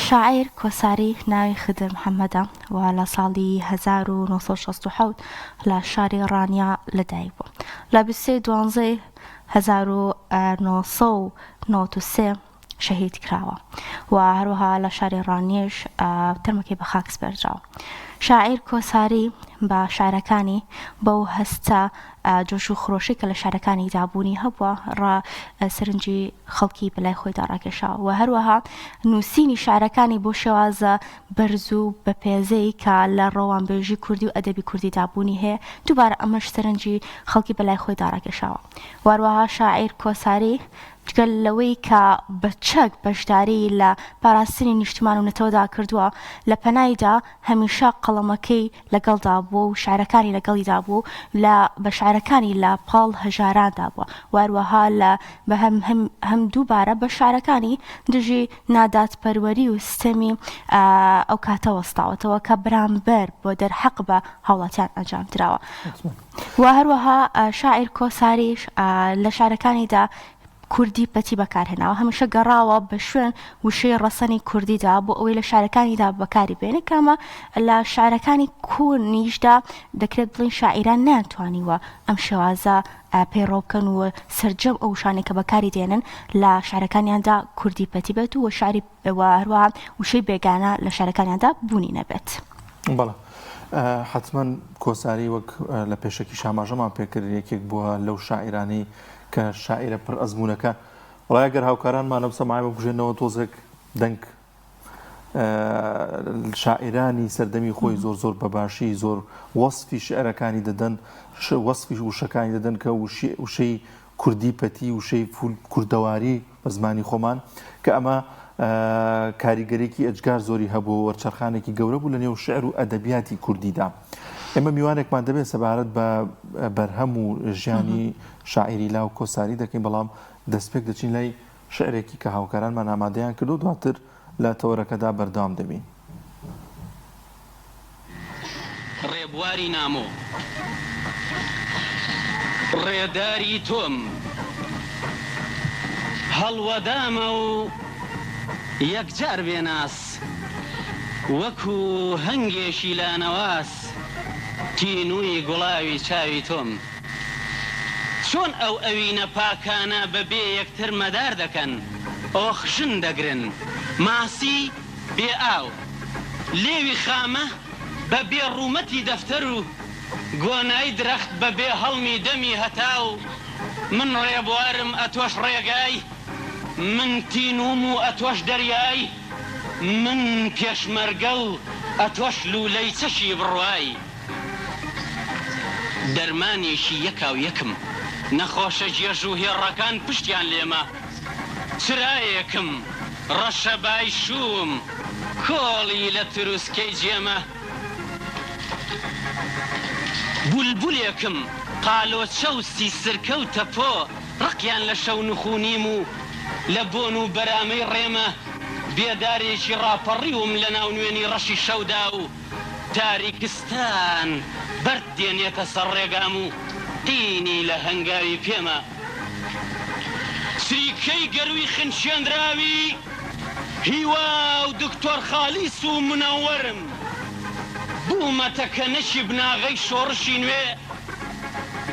شاعر کۆساری ناوی خدر محەممەدە و لە ساڵی 1960 لە شاری ڕانیا لەدایک بوو. لە 23 1993 شەهید کراوە و هەروەها لە شاری ڕانیش تەرمەکەی بە خاکس بەرجاوە. شاعیر کۆساری بە شارەکانی بەو هەستە جۆش و خۆشی کە لە شارەکانی دابوونی هەبووە سەرنجی خەڵکی بەلای خۆیدا ڕاکێشاوە و هەروەها نووسینی شارەکانی بۆ شێوازە بەرز و بە پێزەی کە لە ڕەوانبێژی کوردی و ئەدەبی کوردی دابوونی هەیە دووبارە ئەمەش سەرنجی خەڵکی بەلای خۆیدا ڕاکێشاوە. واروەها شاعیر کۆساری گەل لەوەی کە بە چەک بەشداری لە پاراستنی نیشتمان و نەتەوەدا کردووە لە پەنایدا هەمیشە قەڵەمەکەی لەگەڵدا بووە و شارەکانی لەگەڵیدا بوو بە شارەکانی لە پاڵ هەژاراندا بووە. واروەها بە هەم دووبارە بە شارەکانی دژی ناداتپەروەری و ستەمی ئەو کاتە وەستاوەتەوە کە بەرامبەر بۆ دەرحەق بە هاوڵاتیان ئەنجامدراوە. و هەروەها شاعیر کۆساریش لە شارەکانیدا کوردی پەتی بەکارهێناوە هەمیشە گەڕاوە بە شوێن وشەی ڕەسەنی کوردیدا بۆ ئەوەی لە شارەکانیدا بەکاری بێنێ کامە لە شارەکانی کورنیشدا دەکرێت بڵین شاعیران ناتوانیوە ئەم شێوازە پەیڕەوکەن و سەرجەم ئەو شانێک کە بەکاری دێنن لە شارەکانیاندا کوردی پەتی بێت و شاری هەروەها وشەی بێگانە لە شارەکانیاندا بوونی نەبێت. بەڵێ حتمما کۆساری وەک لە پێشەکی شاماژەمان پێکرد یەکێک بووە لەو شاعیرانی کە شاعرە پڕ ئەزمونونەکە وڵای ئەگەر هاوکارانمان ئەم سەماعی بکوژێنەوە تۆزێک دەنگ شاعرانی سەردەمی خۆی زۆر بەباشی زۆر وەسفی شعرەکانی دەدەن وەسفی وشەکانی دەدەن کە وشەی کوردی پەتی وشەی کوردەواری بە زمانی خۆمان کە ئەمە کاریگەرێکی ئەجگار زۆری هەبوو وەرچەرخانێکی گەورە بوو لە نێو شعر و ئەدەبیاتی کوردیدا. ئێمە میوانێکمان دەبێت سەبارەت بە بەرهەم و ژیانی شاعیری لا و کۆساری دەکەین بەڵام دەستپێک دەچین لای شعرێکی کە هاوکارانمان ئامادەیان کردو دواتر لە تەوەرەکەدا بەردەوام دەبین. ڕێبواری نامۆ ڕێداری تۆم هەڵوەدامە و یەکجار بێناس وەکو هەنگێشی لانەواس تینووی گوڵاوی چاوی تۆم چۆن ئەو ئەوینە پاکانە بەبێ یەکتر مەدار دەکەن ئۆخژن دەگرن ماسی بێ ئاو لێوی خامە بەبێ ڕوومەتی دەفتەر و گۆنای درەخت بەبێ هەڵمی دەمی هەتاو من ڕێبوارم ئەتۆش ڕێگای من تینوم و ئەتۆش دەریای من پێشمەرگە و ئەتۆش لولەی چەشی بڕوای دەرمانێکی یەکاو یەکم نەخۆشە جێژ و هێڕەکان پشتیان لێمە چرایەکم ڕەشەبای شوم کۆڵی لە تروسکەی جێمە بولبولێکم قالۆچە و سیسرکە و تەپۆ ڕقیان لە شەو نخونیم و لە بۆن و بەرامەی ڕێمە بێدارێکی ڕاپەڕیوم لە ناو نوێنی ڕەشی شەودا و تاریکستان بەرد دێنێتە سەر ڕێگام و قینی لە هەنگاوی پێمە سریکەی گەروی خنشێنراوی هیوا و دکتۆر خالیس و منەوەرم بوومەتەکە نەشی بناغەی شۆڕشی نوێ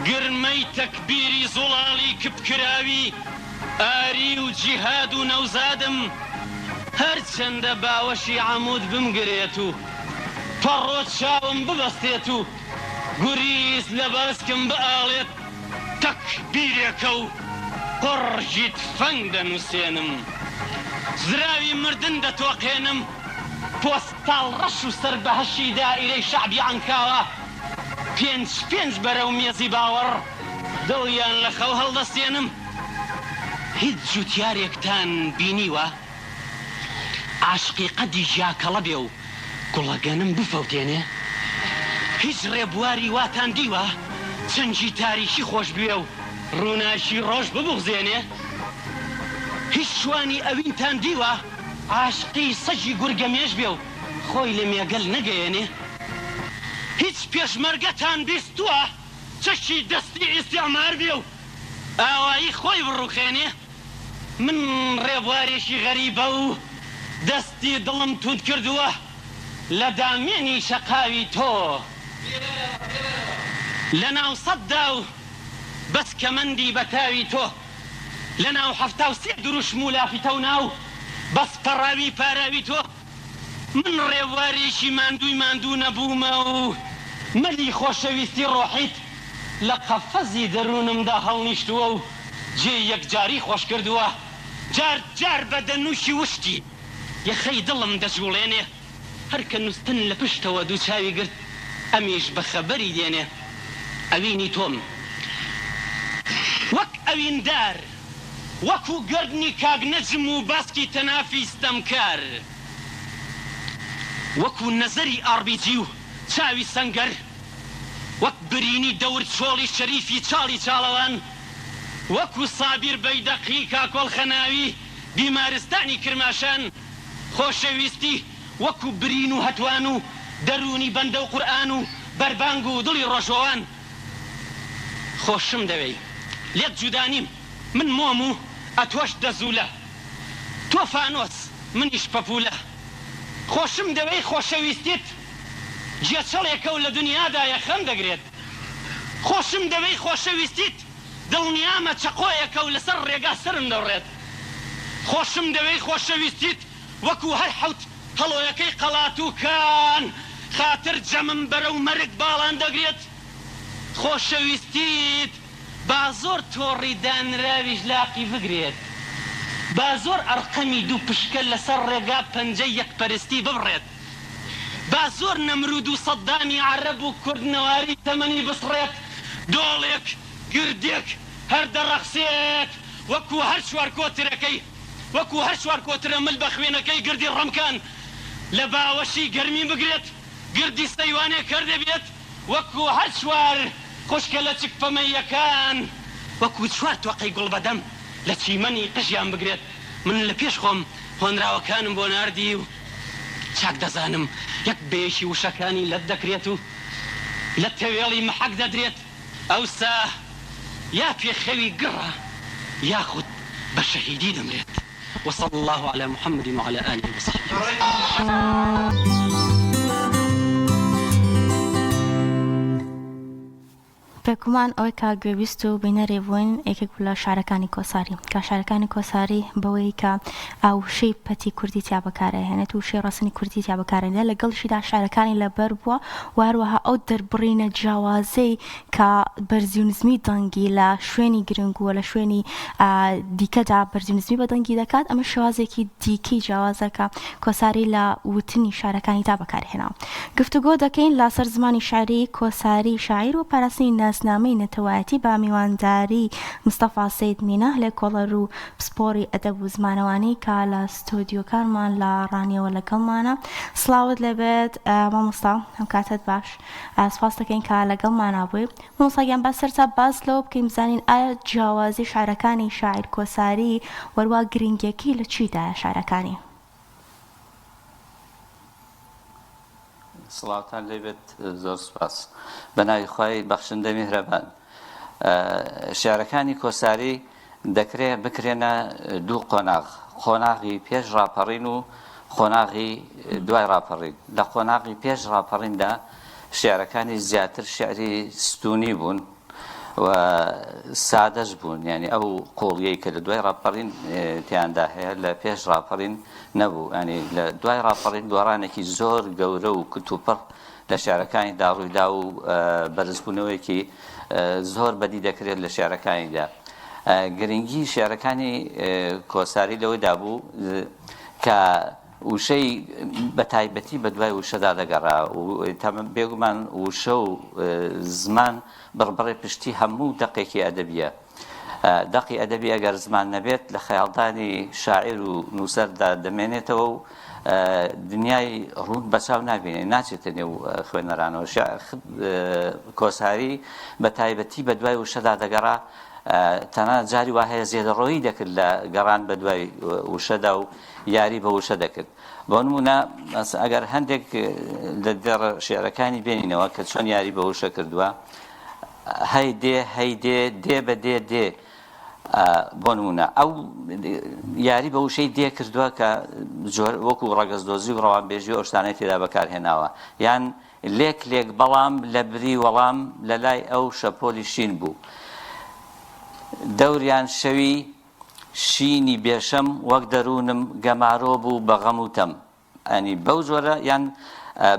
گرمەی تەکبیری زوڵاڵی کپکراوی ئاری و جیهاد و نەوزادم هەرچەندە باوەشی عەمود بمگرێت و پەڕۆ چاوم ببەستێت و گوریز لە بەسکم بئاڵێت تەکبیرێکە و قڕژی تفەنگ دەنووسێنم زراوی مردن دەتۆقێنم پۆستاڵ ڕەش و سەر بەهەشی دائیرەی شەعبی عەنکاوە پێنج بەرەو مێزی باوەڕ دڵیان لە خەو هەڵدەستێنم هیچ جوتیارێکتان بینیوە عاشقی قەدی ژاکەڵە بێ و گوڵەگەنم بفەوتێنێ هیچ ڕێبواری واتان دیوە چەنجی تاریشی خۆش بێ و ڕووناشی ڕۆژ ببوغزێنێ هیچ شوانی ئەوینتان دیوە عاشقی سەجی گورگەمێش بێ و خۆی لە مێگەل نەگەیەنێ هیچ پێشمەرگەتان بیستووە چەشی دەستی ئیستیعمار بێ و ئاوایی خۆی بڕوخێنێ من ڕێبوارێکی غەریبە و دەستی دڵم توند کردووە لە دامێنی شەقاوی تۆ لە ناو سەددا و بەس کەمەندی بەتاوی تۆ لە ناو حەفتا و سێ دروشم و لافی تەو ناو بەس پەڕاوی پاراوی تۆ من ڕێوارێکی ماندوو نەبوومە و مەلی خۆشەویستی ڕۆحیت لە قەفەزی دەروونمدا هەڵنیشتووە و جێ یەکجاری خۆش کردووە جار جار بە دەنووشی وشتی یەخەی دڵم دەجوڵێنێ هەرکە نووسن لە پشتەوە دوو چاوی گرت ئەمیش بە خەبەری دێنێ ئەوینی تۆم وەک ئەویندار وەکو گردنی کاگ نەجم و باسکی تەنافی ستەمکار وەکو نەزەری ئاربیجی و چاوی سەنگەر وەک برینی دەور چۆڵی شەریفی چاڵی چاڵەوان وەکو سابیر بەیدەقی کاکۆڵ خەناوی بیمارستانی کرماشان خۆشەویستی وەکو برین و هەتوان و دەرونی بەندە و قورئان و بەربانگ و دڵی ڕۆژۆوان خۆشم دەوێی لێت جودانیم من مۆم و ئەتۆش دەزوولە تۆ فانۆس منیش پەپولە خۆشم دەوێی خۆشەویستیت جێچەڵێکە و لە دنیادایە خەم دەگرێت خۆشم دەوێی خۆشەویستیت دڵنیامە چەقۆیەکە و لەسەر ڕێگا سرم دەڕێت خۆشم دەوێی خۆشەویستیت وەکو هەر حەوت هەڵۆیەکەی قەڵاتووکان خاتر جەمم بەرە و مەرگ باڵان دەگرێت خۆشەویستیت با زۆر تۆڕی دانراویش لاقی بگرێت با زۆر ئەرقەمی دوو پشکە لەسەر ڕێگا پەنجەی یەکپەرستی ببڕێت با زۆر نەمرود و سەددامی عەرەب و کوردنەواری تەمەنی بسڕێت دۆڵێک گردێک هەر دەڕەخسێت وەکو هەر چوار کۆترەکەی وەکو هەر چوار کۆترە مل بە خوێنەکەی گردی ڕەمکان لە باوەشی گەرمی بگرێت گردی سەیوانێ کردە بێت وەکو هەر چوار خوشکە لە چکپەمەیەکان وەکو چوار تۆقەی گوڵ بەدەم لە چیمەنی قژیان بگرێت من لە پێش خۆم هۆنراوەکانم بۆ ناردی و چاک دەزانم یەک بێشی وشەکانی لەت دەکرێت و لە تەوێڵی محەک دەدرێت ئەوسا یا پێخەوی گڕە یاخود بە شەهیدی دەمرێت وصلى الله على محمد وعلى آله وصحبه پێکومان ئەوەی کا گوێویست و بینەرێ بووین یەکێک لە شارەکانی کۆساری کە شارەکانی کۆساری بەوەی کە ئاوشەی پەتی کوردی تیا بەکارەهێنێت و شەی ڕاستنی کوردی تیا بەکارهێنێت لەگەڵشیدا شارەکانی لەبەر بووە و هەروەها ئەو دەربڕینە جیاوازەی کە بەرزی و نزمی دەنگی لە شوێنی گرنگ وە لە شوێنی دیکەدا بەرزی و نزمی بە دەنگی دەکات ئەمە شێوازێکی دیکەی جیاوازەکە کۆساری لە وتنی شارەکانی تا بەکارهێنا گفتوگۆ دەکەین لەسەر زمانی شاعری کۆساری شاعیر و پاراستنی ناسنامەی نەتەوایەتی با میوانداری مستەفا سەید مینە لێ کۆڵەر و پسپۆری ئەدەب و زمانەوانی کە لە ستۆدیۆکارمان لە ڕانیەوە لەگەڵمانە سڵاوت لەبێت مامۆستا ئەم کاتت باش سپاس دەکەین کە لەگەڵمانە بووی مامۆستاگیان با سەرتا باس لەوە بکەین بزانین ئایا جیاوازی شارەکانی شاعیر کۆساری وەروە گرنگیەکی لە چیدایە شارەکانی سڵاوتان لێبێت زۆر سپاس بەناوی خوای بەخشندە میهرەبان شارەکانی کۆساری دەکرێت بکرێنە دوو قۆناغ قۆناغی پێش ڕاپەڕین و قۆناغی دوای ڕاپەڕین لە قۆناغی پێش ڕاپەڕیندا شێعرەکانی زیاتر شێعری ستونی بوون و سادەش بوون یعنی ئەو قۆڵیەی کە لە دوای ڕاپەڕین تیاندا هەیە لە پێش ڕاپەڕین نەبوو ینی لە دوای ڕاپەڕین گۆڕانێکی زۆر گەورە و کتوپڕ لە شێعرەکانی داڕوویدا و بەرزبوونەوەیەکی زۆر بەدی دەکرێت لە شێعرەکانیدا گرنگی شێعرەکانی کۆساری لەوەیدا بوو کە وشەی بە تایبەتی بە دوای وشەدا دەگەڕا و بێگومان وشە و زمان بڕبڕێ پشتی هەموو دەقێکی ئەدەبیە دەقی ئەدەبی ئەگەر زمان نەبێت لە خەیاڵدانی شاعیر و نووسەردا دەمێنێتەوە و دنیای ڕوون بەچاو نابێنێ ناچێتە نێو خوێنەرانەوە کۆساری بە تایبەتی بە دوای وشەدا دەگەڕا تەنها جاری وا هەیە زێدەڕۆیی دەکرد لە گەڕان بە دوای وشەدا و یاری بە وشە دەکرد بۆ نمونە ئەگەر هەندێک لە دێڕ شێعرەکانی بێنینەوە کە چۆن یاری بە وشە کردووە هەی دێ هەی دێ دێ بە دێ دێ بۆ نمونە ئەو یاری بە وشەی دێ کردووە کە وەکو ڕەگەزدۆزی و ڕەوانبێژی ئەو شتانەی تێدا بەکارهێناوە یان لێک بەڵام لە بری وەڵام لە لای ئەو شەپۆلی شین بوو دەوریان شەوی شینی بێشەم وەک دەروونم گەمارۆ بوو بە غەم و تەم ئەنی بەو جۆرە یان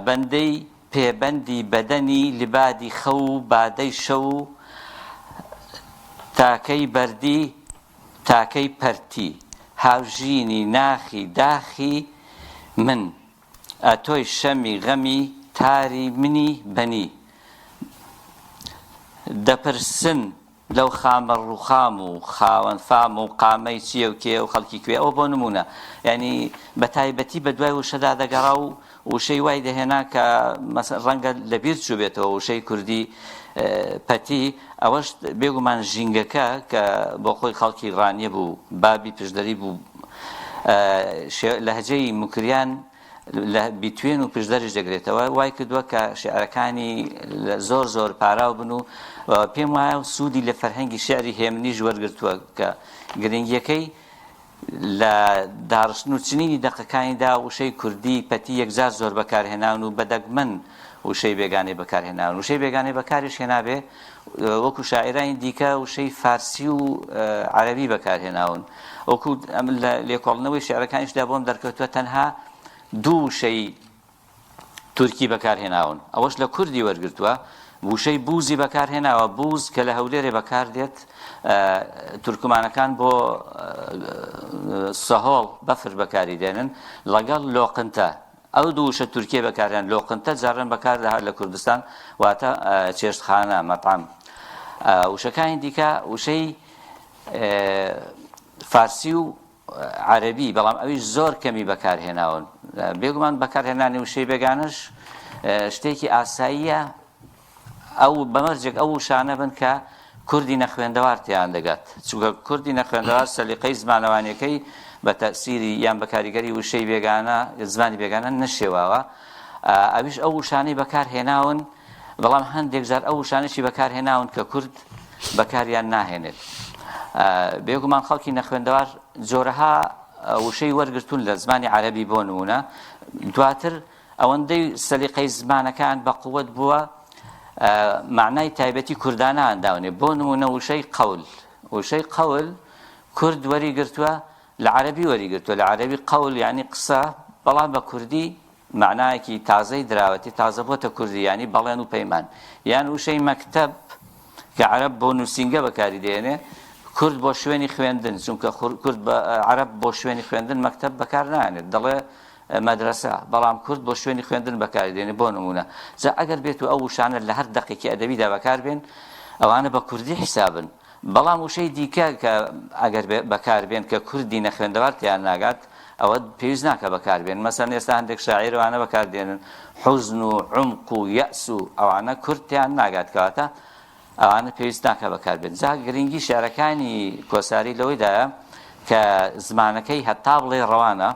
بەندەی پێبەندی بەدەنی لبادی خەو و بادەی شەو تاکەی بەردی تاکەی پەرتی هاوژینی ناخی داخی من ئەتۆی شەمی غەمی تاری منی بەنی دەپرسن لەو خامە ڕووخام و خاوەن فام و قامەی چییە و کێ و خەڵکی کوێ ئەوە بۆ نمونە یعنی بە تایبەتی بە دوای وشەدا دەگەڕا و وشەی وای دەهێنا کە ڕەنگە لەبیر چوو بێتەوە وشەی کوردی پەتی ئەوەش بێگومان ژینگەکە کە بۆ خۆی خەڵکی ڕانیە بوو بابی پشدەری بوو لەهجەی موکریان بیتوێن و پشدەریش دەگرێتەوە وای کردووە کە شێعرەکانی زۆر پاراو بن و پێم وایە سوودی لە فەرهەنگی شێعری هێمنیش وەرگرتووە کە گرنگیەکەی لە داڕشتن و چنینی دەقەکانیدا وشەی کوردی پەتی یەکجار زۆر بەکارهێناون و بەدەگمەن وشەی بێگانەی بەکارهێناون وشەی بێگانەی بەکاریش هێنابێ وەکو شاعیرانی دیکە وشەی فارسی و عەرەبی بەکارهێناون وەکو لە لێکۆڵنەوەی شێعرەکانیشدا بۆم دەرکەوتووە تەنها دوو وشەی تورکی بەکارهێناون ئەوەش لە کوردی وەرگرتووە وشەی بوزی بەکارهێناوە بوز کە لە هەولێرێ بەکاردێت تورکمانەکان بۆ سەهۆڵ بەفر بەکاری دێنن لەگەڵ لۆقنتە ئەو دوو وشە تورکیە بەکارهێن لۆقنتە جاران بەکاردەهات لە کوردستان واتە چێشتخانە مەطعەم وشەکانی دیکە وشەی فارسی و عەرەبی بەڵام ئەویش زۆر کەمی بەکارهێناون بێگومان بەکارهێنانی وشەی بێگانەش شتێکی ئاساییە ئەو بەمەرجێک ئەو وشانە بن کە کوردی نەخوێندەوار تیان دەگات چونکە کوردی نەخوێندەوار سەلیقەی زمانەوانیەکەی بە تەسیری یان بە کاریگەری وشەی بێگانە زمانی بێگانە نەشێواوە ئەویش ئەو وشانەی بەکارهێناون بەڵام هەندێک جار ئەو وشانەی بەکارهێناون کە کورد بەکاریان ناهێنێت بێگومان خەڵکی نەخوێندەوار جۆرەها وشەی وەرگرتوون لە زمانی عەرەبی بۆ نمونە دواتر ئەوەندەی سەلیقەی زمانەکان بە قووەت بووە معنای تایبەتی کوردانان داونێ بۆ نمونە وشەی قەول کورد وەریگرتووە لە عەرەبی وەریگرتووە لە عەرەبی قەول یعنی قسە بەڵام بە کوردی معنایەکی تازەی دراوەتی تازە بۆتە کوردی یعنی بەڵێن و پەیمان یان وشەی مەکتەب کە عەرەب بۆ نووسینگە بەکاری دێنێ کورد بۆ شوێنی خوێندن چونکە کورد بە عەرەب بۆ شوێنی خوێندن مەکتەب بەکار نایەنێت دەڵێ مەدرسە بەڵام کورد بۆ شوێنی خوێندن بەکاری دێنێ بۆ نمونە جا ئەگەر بێت و ئەو وشانە لە هەر دەقێکی ئەدەبیدا بەکار بێن ئەوانە بە کوردی حیسابن بەڵام وشەی دیکە کە ئەگەر بەکار بێن کە کوردی نەخوێندەوار تیان ناگات ئەوە پێویست ناکە بەکار بێن مەسەڵەن ئێستا هەندێک شاعیرەوانە بەکاردێنن حوزن و عمق و یەئس و ئەوانە کوردیان ناگات کەواتە ئەوانە پێویست ناکە بەکار بێن جا گرنگی شێعرەکانی کۆساری لەوەیدایە کە زمانەکەی هەتا بڵێ ڕەوانە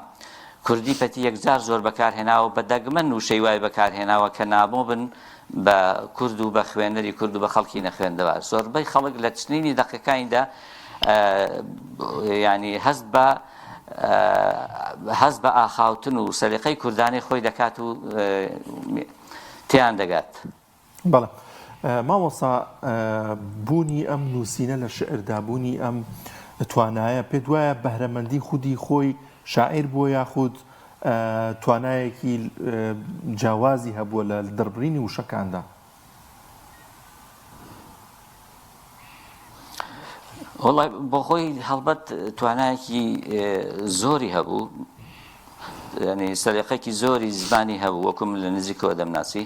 کوردی پەتی یەکجار زۆر بەکارهێناوە بە دەگمەن وشەی وای بەکارهێناوە کە نابۆ بن بە کورد و بە خوێنەری کورد و بە خەڵکی نەخوێندەوار زۆربەی خەڵک لە چنینی دەقیقانیدا ینی هەست بە ئاخاوتن و سەلیقەی کوردانی خۆی دەکات و تیان دەگات بەڵێ مامۆستا بوونی ئەم نووسینە لە شعردا بوونی ئەم توانایە پێت وایە بەهرەمەندی خودی خۆی شاعیر بۆ یاخود توانایەکی جیاوازی هەبووە لە دەربڕینی وشەکاندا وڵای بۆ خۆی هەڵبەت توانایەکی زۆری هەبوو ینی سەلیقەیەکی زۆری زمانی هەبوو وەکوم لە نزیکەوە دەمناسی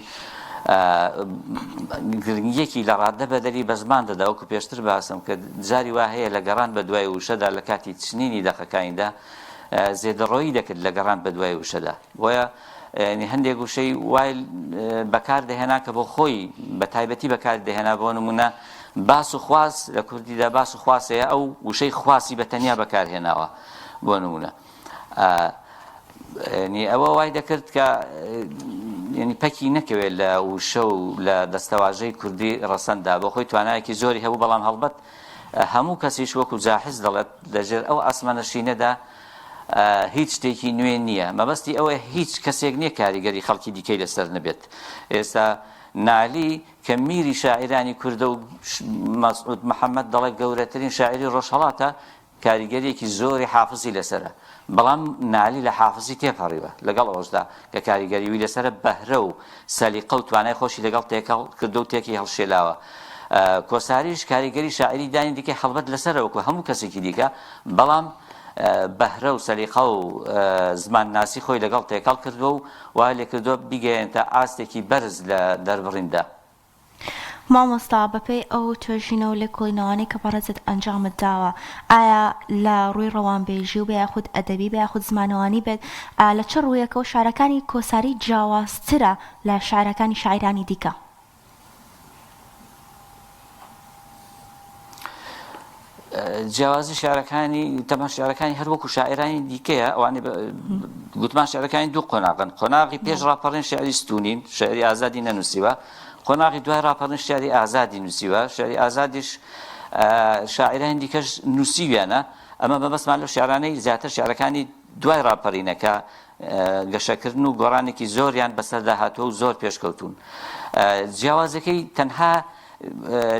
گرنگیەکی لە ڕادە بەدەری بە زمان دەدا وەکو پێشتر باسم کە جاری وا هەیە لە گەڕان بە دوای وشەدا لە کاتی چنینی دەقەکانیدا زێدەڕۆیی دەکرد لە گەڕان بە دوای وشەدا بۆیە هەندێک وشەی وای بەکار دەهێنا کە بۆ خۆی بە تایبەتی بەکار دەهێنا بۆ نمونە باس و خواست لە کوردیدا باس و خواستەیە ئەو وشەی خواستی بە تەنیا بەکارهێناوە بۆ نمونە ئەوە وای دەکرد کە ینی پەکی نەکەوێت لە وشە و لە دەستەواژەی کوردی ڕەسەندا بۆ خۆی توانایەکی زۆری هەبوو بەڵام هەڵبەت هەموو کەسیش وەکو جاحز دەڵێت لەژێر ئەو ئاسمانە شینەدا هیچ شتێکی نوێ نییە مەبەستی ئەوەیە هیچ کەسێک نییە کاریگەری خەڵکی دیکەی لەسەر نەبێت ئێستا نالی کە میری شاعرانی کوردە و مەسعود محەممەد دەڵێ گەورەترین شاعری ڕۆژهەڵاتە کاریگەریەکی زۆری حافزی لەسرە بەڵام نالی لە حافزی تێپەڕیوە لەگەڵ ئەوەشدا کە کاریگەریوی لەسرە بەهرە و سەلیقە و توانای خۆشی لەگەڵ تێکەڵ کردو و تێکی هەڵشێلاوە کۆساریش کاریگەری شاعری دانی دیکە هەڵبەت لەسەر وەکو هەموو کەسێکی دیکە بەڵام بەهرە و سەلیقە و زمان ناسی خۆی لەگەڵ تێکەڵ کردووە و وای لێ کردووە بیگەێنتە ئاستێکی بەرز لە دەربڕیندا مامۆستا بەپێی ئەو توێژینە و لێ کۆڵینەوەی کە بەڕێزت ئەنجامت داوە ئایا لە ڕووی ڕەوانبێژی و بەیاخود ئەدەبی بەیاخود زمانەوانی بێت لە چه ڕوویەکە و شارەکانی کۆساری جیاوازترە لە شاعرەکانی شاعرانی دیکە جیاوازی شارەکانی تەماشا شارەکانی هەر وەکو شاعرانی دیکەیە ئەوانەی گوتمان شارەکانی دوو قۆناغن قۆناغی پێش ڕاپەڕین شعری ستونین شعری ئازادی نەنووسیوە قۆناغی دوای ڕاپەڕین شعری ئازادی نووسیوە شعری ئازادیش شاعرانی دیکەش نووسیویانە ئەمە بەبەستمان لەو شاعرانەی زیاتر شارەکانی دوای ڕاپەڕینەکە گەشەکردن و گۆڕانێکی زۆریان بەسەردا هاتووە و زۆر پێشکەوتون جیاوازەکەی تەنها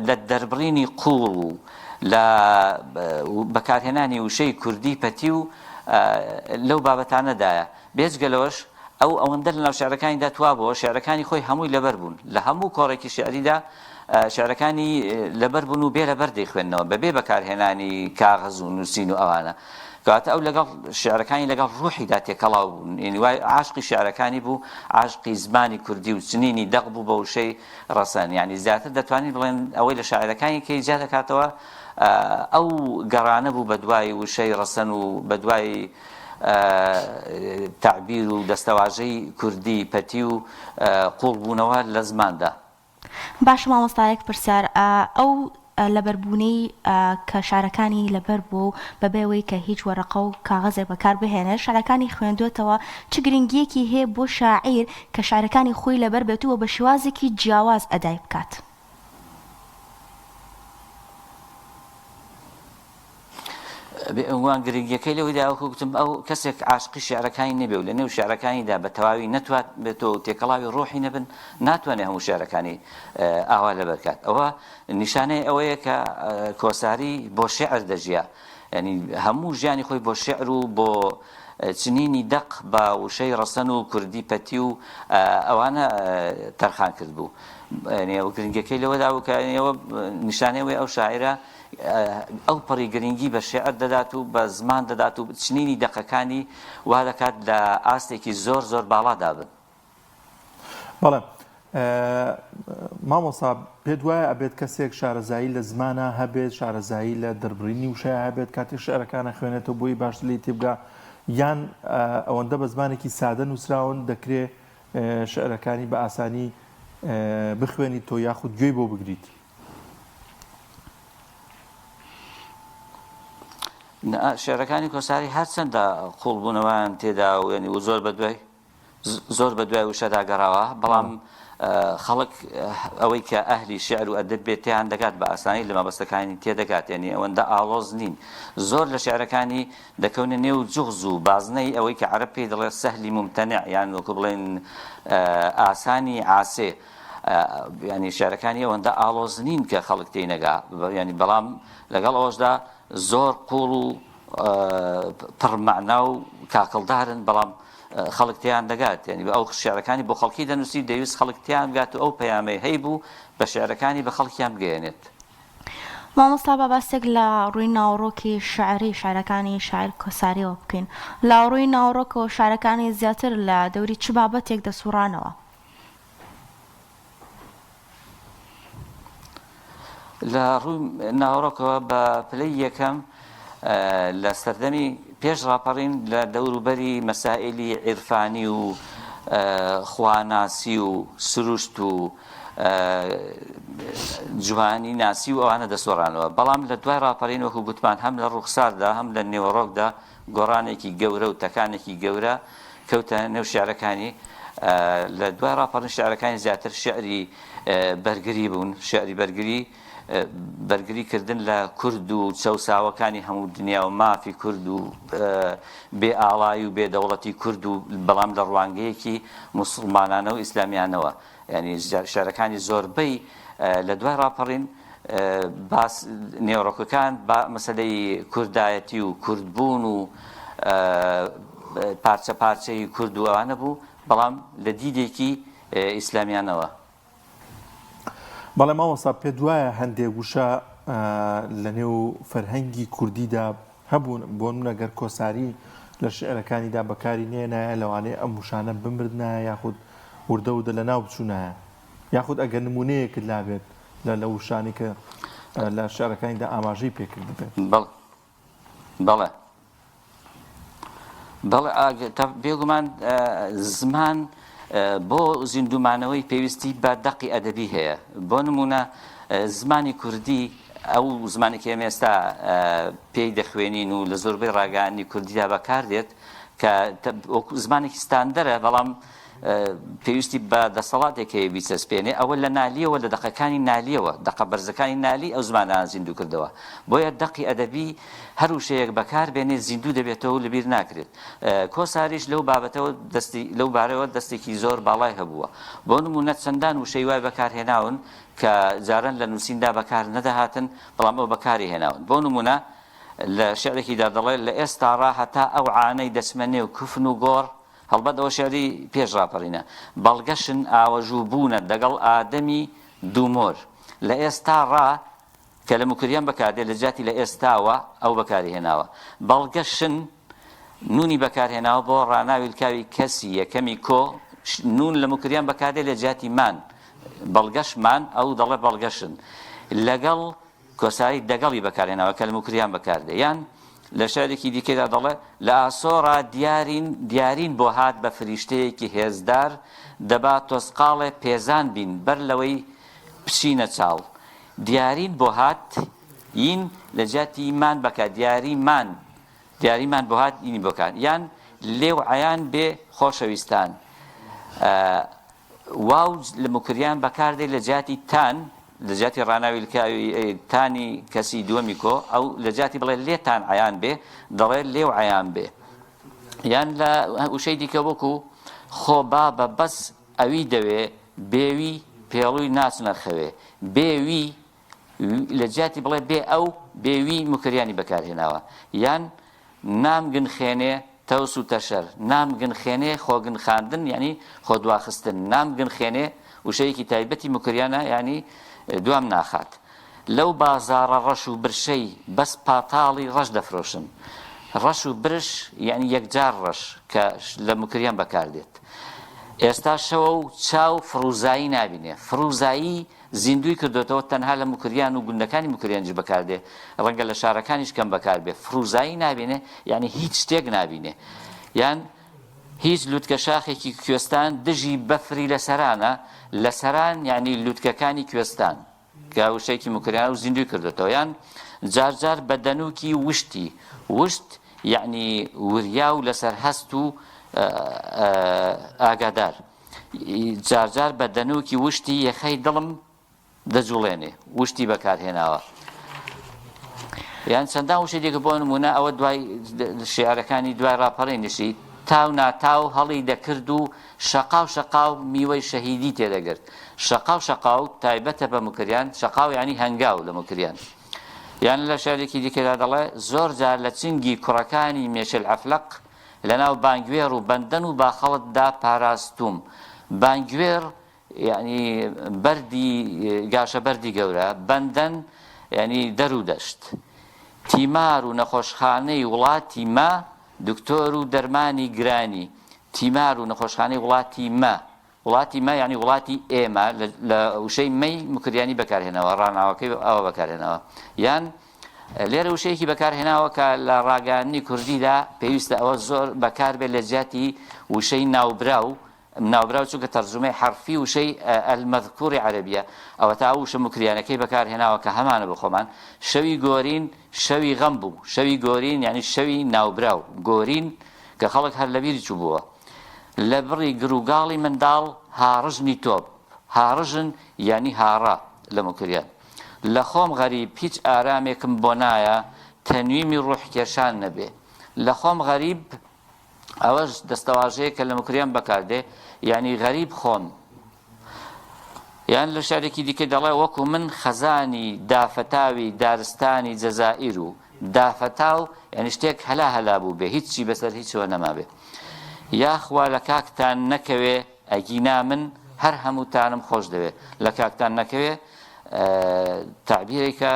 لە دەربڕینی قوڵ و لە بەکارهێنانی وشەی کوردی پەتی و لەو بابەتانەدایە بێجگەلەوەش ئەوەندە لە ناو شارەکانیدا توابەوە شارەکانی خۆی هەمووی لەبەر بوون لە هەموو کۆڕێکی شعریدا شارەکانی لەبەر بوون و بێ لەبەر دەیخوێنەوە بەبێ بەکارهێنانی کاغەز و نووسین و ئەوانە کەواتە ئەو لەگەڵ شعرەکانی لەگەڵ ڕوحیدا تێکەڵاو بوون یعنی وای عاشقی شعرەکانی بوو عاشقی زمانی کوردی و چنینی دەق بوو بە وشەی ڕەسەن یعنی زیاتر دەتوانین بڵێن ئەوەی لە شاعرەکانی کە ایجاد دەکاتەوە ئەو گەڕانە بوو بە دوای وشەی ڕەسەن و بە دوای تعبیر و دەستەواژەی کوردی پەتی و قوڵ بوونەوە لە زماندا باش مامۆستایەک پرسیار ئەو لەبەربوونەی کە شارەکانی لەبەر بوو بەبێەوەی کە هیچ وەرەقە و کاغەزێک بەکار بهێنێت شارەکانی خوێندوێتەوە چ گرنگیەکی هەیە بۆ شاعیر کە شارەکانی خۆی لەبەر بێتووە بە شێوازێکی جیاواز ئەدای بکات وان گرنگیەکەی لەوەیدا وەکو گوتم ئەو کەسێک عاشقی شعرەکانی نەبێ و لە نێو شعرەکانیدا بە تەواوی نەتوات بێتەوە تێکەڵاوی ڕۆحی نەبن ناتوانێت هەموو شعرەکانی ئاوا لەبەر بکات ئەوە نیشانەی ئەوەیە کە کۆساری بۆ شعر دەژیا ینی هەموو ژیانی خۆی بۆ شعر و بۆ چنینی دەق بە وشەی ڕەسەن و کوردی پەتی و ئەوانە تەرخان کرد بوو گرنگەکەی لەوەدا و کە ئەوە نیشانەوەی ئەو شاعرە ئەو پەڕی گرنگی بە شێعر دەدات و بە زمان دەدات و چنینی دەقەکانی وا دەکات لە ئاستێکی زۆر زۆر باڵادا بن بەڵێ مامۆستا پێت وایە ئەبێت کەسێک شارەزایی لە زمانە هەبێت شارەزایی لە دەربڕینی وشەیە هەبێت کاتێک شعرەکانە خوێنێتەوە بۆی باش لی تێبگا یان ئەوەندە بە زمانێکی سادە نووسراون دەکرێت شعرەکانی بە ئاسانی بخوێنی تۆ یاخود گوێی بۆ بگریت شعرەکانی کۆساری هەرچەندە قوڵ بوونەوەیان تێدا و ینی و زۆر بە دوای وشەدا گەڕاوە بەڵام خەڵک ئەوەی کە ئەهلی شعر و ئەدەب بێت تێیان دەگات بە ئاسانی لە مەبەستەکانی تێدەگات ینی ئەوەندە ئاڵۆز نین زۆر لە شعرەکانی دەکەونە نێو جوغز و بازنەی ئەوەی کە عەرەب پێی دەڵێت سەهلی ممتەنع یان وەکو بڵێن ئاسانی عاسێ ینی شعرەکانی ئەوەندە ئاڵۆز نین کە خەڵک تێنەگا ینی بەڵام لەگەڵ ئەوەشدا زۆر قوڵ و پڕمەعنا و کاکەڵدارن بەڵام خەڵک تیان دەگات ینی ئەو شعرەکانی بۆ خەڵکی دەنووسی دەویست خەڵک تیان بگات و ئەو پەیامەی هەیبوو بە شعرەکانی بە خەڵکیان بگەێنێت مامۆستا بابەستێک لە ڕووی ناوڕۆکی شعری شارەکانی شاعر کۆساریەوە بکەین لە ڕووی ناوڕۆکەوە شارەکانی زیاتر لە دەوری چ بابەتێک دەسوڕانەوە لە ڕووی ناوڕۆکەوە بە پلەی یەکەم لە سەردەمی پێش ڕاپەڕین لە دەوروبەری مەسائلی عیرفانی و خواناسی و سروشت و جوانی ناسی و ئەوانە دەسۆڕانەوە بەڵام لە دوای ڕاپەڕین وەکو گوتمان هەم لە ڕوخساردا هەم لە نێوەڕۆکدا گۆڕانێکی گەورە و تەکانێکی گەورە کەوتە نێو شعرەکانی لە دوای ڕاپەڕین شعرەکانی زیاتر شعری بەرگری بوون شعری بەرگری بەرگریکردن لە کورد و چەساوەکانی هەموو دنیا و مافی کورد و بێ ئاڵای و بێدەوڵەتی کورد و بەڵام لە ڕوانگەیەکی موسڵمانانە و ئیسلامیانەوە ینی شارەکانی زۆربەی لە دوای ڕاپەڕین باس نێوڕۆکەکان با مەسەلەی کوردایەتی و کوردبوون و پارچە پارچەی کورد و ئەوانە بوو بەڵام لە دیدێکی ئیسلامیانەوە. بەڵێ مامۆستا پێ دوایە هەندێک وشە لە نێو فەرهەنگی کوردیدا هەبوون بۆ نەگەر کۆساری لە شعرەکانیدا بەکاری نێنایە لەوانەیە ئەم وشانە بمردنایە یاخود وردە ودە لە ناو بچوونایە یاخود ئەگەر نمونەیەکت لابێت لە وشانی کە لە شعرەکانیدا ئاماژەی پێکرد بێت. بەڵێ بێگومان زمان بۆ زیندومانەوەی پێویستی بە دەقی ئەدەبی هەیە. بۆ نمونە زمانی کوردی ئەو زمانێکی ئێمە ئێستا پێی دەخوێنین و لە زۆربەی ڕاگەیاندنی کوردیدا بەکاردێت کە زمانێکی ستاندەرە بەڵام پێویستی بە دەسەڵاتێکی بیچەسپێنێ ئەوە لە نالیەوە لە دەقەکانی نالیەوە دەقە بەرزەکانی نالی ئەو زمانان زیندوو کردەوە بۆیە دەقی ئەدەبی هەر وشەیەک بەکار بێنێ زیندوو دەبێتەوە لەبیر ناکرێت. کۆساریش لەو بابەتەوە لەو بارەوە دەستێکی زۆر باڵای هەبووە. بۆ نمونە چەندان وشەی وای بەکارهێناون کە جاران لە نووسیندا بەکار نەدەهاتن بەڵام ئەو بەکاری هێناون. بۆ نمونە لە شعرێکیدا دەڵێت لە ئێستاڕا هەتا ئەو عانەی دەچمەنێ و کوفن و گۆڕ هەڵبەت ئەوە شعری پێش ڕاپەڕینە بەڵگەشن ئاوەژوو بوونە دەگەڵ ئادەمی دوومۆر لە ئێستا ڕا کە لە مکریان بەکاردێت لە جاتی لە ئێستاوە ئەو بەکاری هێناوە. بەڵگەشن نونی بەکارهێناوە بۆ ڕناوی لکاوی کەسی یەکەمی کۆ نون لە مکریان بەکاردێت لە جاتی مان بەڵگەشمان ئەو دەڵێ بەڵگەشن لەگەڵ کۆسایی دەگەڵی بەکارهێناوە کە لە مکریان بەکاردێ یان لە شارێکی دیکەدا دەڵێ لە ئاسۆڕا دیارین بۆ هات بە فریشتەیەکی هێزدار دەبات تۆسقاڵێ پێزان بین بەر لەوەی پچینە چاڵ دیارین بۆ هات این لە جاتی مان بەکات دیاریمان بۆ هات اینی بۆکات یان لێو عیان بێ خۆشەویستان واو لە مکریان بەکاردێ لە جاتی تان لە جاتی ڕناوی تانی کەسی دووەمی کۆ ئەو لە جاتی بڵێ لێتان عیان بێ دەڵێ لێو عیان بێ یان لە وشەی دیکە وەکو خۆ بابە بەس ئەوی دەوێ بێوی پێڵووی ناچنە خەوێ بێوی لە جاتی بڵێ بێ ئەو بێوی مکریانی بەکارهێناوە یان نامگن خێنێ تەوس و تەشەر نامگن خێنێ خۆگن خاندن ینی خۆ دواخستن نامگن خێنێ وشەیەکی تایبەتی مکریانە ینی دوام ناخات لەو بازاڕە ڕەش و برشەی بەس پاتاڵی ڕەش دەفرۆشن ڕەش و برش یعنی یەکجار ڕەش کە لە مکریان بەکاردێت. ئێستا شەوە و چاو فروزایی نابینێ فروزایی زیندوی کردوێتەوە تەنها لە مکریان و گوندەکانی مکریانش بەکاردێ ڕەنگە لە شارەکانیش کەم بەکاربێ فروزایی نابینێ یعنی هیچ شتێک نابینێ یان هیچ لوتکە شاخێکی کوێستان دژی بەفری لە سەرانە لە سەران یعنی لوتکەکانی کوێستان کە وشەیەکی مکریان و زیندوی کردوێتەوە یان جارجار بە دەنوکی وشتی وشت یعنی وریا و لەسەر هەست و ئاگادار جارجار بە دەنوکی وشتی یەخەی دڵم دەجوڵێنێ وشتی بەکارهێناوە یان چەندان وشەی دیکە بۆ نمونە ئەوە دوای شێعرەکانی دوای ڕاپەڕینیشی تاو ناتاو هەڵی دەکرد و شەقاو میوەی شەهیدی تێدەگرت شەقاو تایبەتە بە مکریان شەقاو یعنی هەنگاو لە مکریان یان لە شارێکی دیکەدا دەڵێ زۆر جار لە چنگی کوڕەکانی مێشل عەفلەق لەناو بانگوێر و بەندەن و باخەڵتدا پاراستوم بانگوێر یعنی بەردی گاشە بەردی گەورە بەندەن یعنی دەر و دەشت تیمار و نەخۆشخانەی وڵاتی ما دکتۆر و دەرمانی گرانی تیمار و نەخۆشخانەی وڵاتی ما یعنی وڵاتی ئێمە لە وشەی مەی مکریانی بەکارهێنەوە ڕناوەکەی ئەوە بەکارهێنەوە یان لێرە وشەیەکی بەکارهێناوە کە لە ڕاگەیاندنی کوردیدا پێویستە ئەوە زۆر بەکاربێت لە جیاتی وشەی ناوبراو چونکە تەرجمەی حرفی وشەی ئەلمەذکوڕی عەرەبیە ئەوە تا ئەو وشە مکریانەکەی بەکارهێناوە کە هەمانە بخۆمان شەوی گۆرین شەوی غەم بوو شەوی گۆرین یعنی شەوی ناوبراو گۆرین کە خەڵک هەر لەبیری چوو بووە لە بڕی گروگاڵی منداڵ هاڕژنی تۆپ هاڕژن یعنی هاڕا لە مکریان لە خۆم غەریب هیچ ئارامێکم بۆ نایە تەنویمی ڕوحکێشان نەبێ لە خۆم غەریب ئەوەش دەستەواژەیە کە لە مکریان بەکاردێ یعنی غەریب خۆم یان لە شارێکی دیکە دەڵێ وەکو من خەزانی دافەتاوی دارستانی جەزائیر و دافەتاو یعنی شتێک هەلا بوو بێ هیچی بەسەر هیچەوە نەما بێ یاخوا لە کاکتان نەکەوێ ئەگینا من هەر هەمووتانم خۆش دەوێت لە کاکتان نەکەوێ تعبیرێکە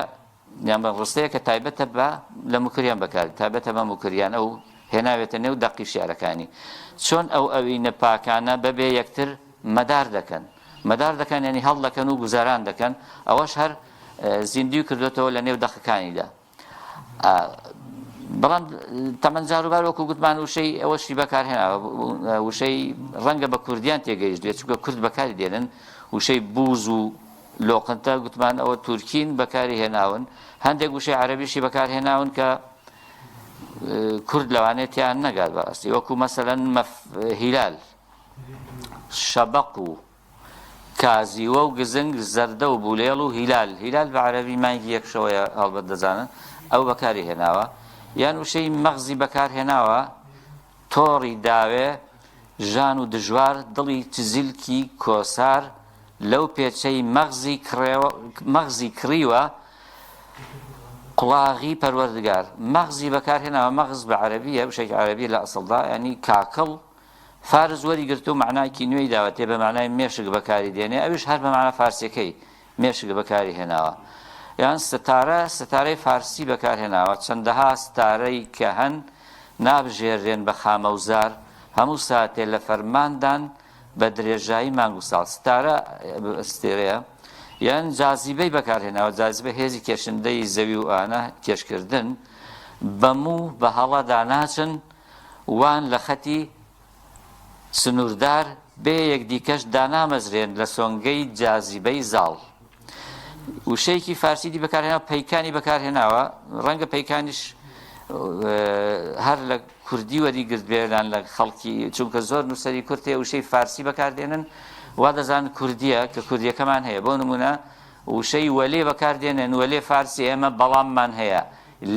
یان بە ڕستەیە کە تایبەتە بە لە مکریان بەکار تایبەتە بە مکریان ئەو هێناوێتە نێو دەقی شیعرەکانی چۆن ئەوینە پاکانە بەبێ یەکتر مەدار دەکەن یعنی هەڵ دەکەن و گوزاران دەکەن ئەوەش هەر زیندوی کردوێتەوە لە نێو دەقەکانیدا بەڵام تەمەنجار و بار وەکو گوتمان وشەی ئەوەشی بەکارهێناوە وشەی ڕەنگە بە کوردیان تێگەیشت دێت چونکە کورد بەکاری دێنن وشەی بوز و لۆقنتە گوتمان ئەوە تورکین بەکاری هێناون هەندێک وشەی عەرەبیشی بەکارهێناون کە کورد لەوانێتیان نەگات بەڕاستی وەکو مەسەلەن هیلال شەبەق و کازیوە و گزنگ زەردە و بولێڵ و هیلال بە عەرەبی مانگی یەکشەوەیە هەڵبەت دەزانن ئەو بەکاری هێناوە یان وشەی مەغزی بەکارهێناوە تۆڕی داوێ ژان و دژوار دڵی چزیلکی کۆسار لەو پێچەی مەغزی کڕیوە قوڵاغی پەروەردگار مەغزی بەکارهێناوە مەغز بە عەرەبیە وشەی عەرەبی لە ئەسڵدا ینی کاکڵ فارز وەری گرتو معنایکی نوێی داوەتێ بە معنای مێشک بەکاری دێنێ ئەویش هەر بە معنای فارسیەکەی مێشک بەکاری هێناوە یان ستارەی فارسی بەکارهێناوە چەندەها ستارەی کە هەن نابژێرێن بە خامەوزار هەموو ساتێ لە فەرماندان بە درێژایی مانگ و ساڵ ستارە ستێرەیە یان جازیبەی بەکارهێناوە جازیبە هێزی کێشندەی زەوی و ئانە کێشکردن بەموو بە هەڵەدا ناچن وان لە خەتی سنووردار بێ یەکدیکەش دانامەزرێن لە سۆنگەی جازیبەی زاڵ وشەیەکی فارسیدی بەکارهێناوە پەیکانی بەکارهێناوە ڕەنگە پەیکانیش هەر لە کوردی وەریگرت بێنان لە خەڵکی چونکە زۆر نووسەری کورد هەیە وشەی فارسی بەکاردێنن وا دەزانن کوردیە کە کوردیەکەمان هەیە بۆ نمونە وشەی وەلێ بەکاردێنن وەلێ فارسی ئێمە بەڵاممان هەیە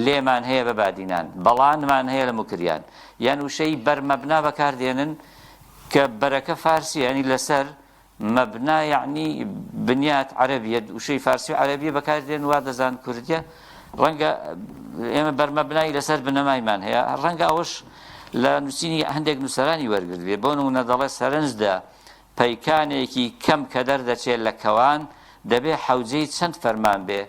لێمان هەیە بە بادینان بەڵانمان هەیە لە مکریان یان وشەی بەرمەبنا بەکاردێنن کە بەرەکە فارسی ینی لەسەر مەبنا یعنی بنیات عەرەبیە وشەی فارسی و عەرەبیە بەکاردێن وا دەزان کوردیە ڕەنگە ئێمە بەرمەبنای لەسەر بنەمایمان هەیە ڕەنگە ئەوەش لە نووسینی هەندێک نووسەرانی وەرگرت بێ بۆ نمونە دەڵێ سەرنجدا پەیکانێکی کەم کە دەردەچێت لە کەوان دەبێ حەوجەی چەند فەرمان بێ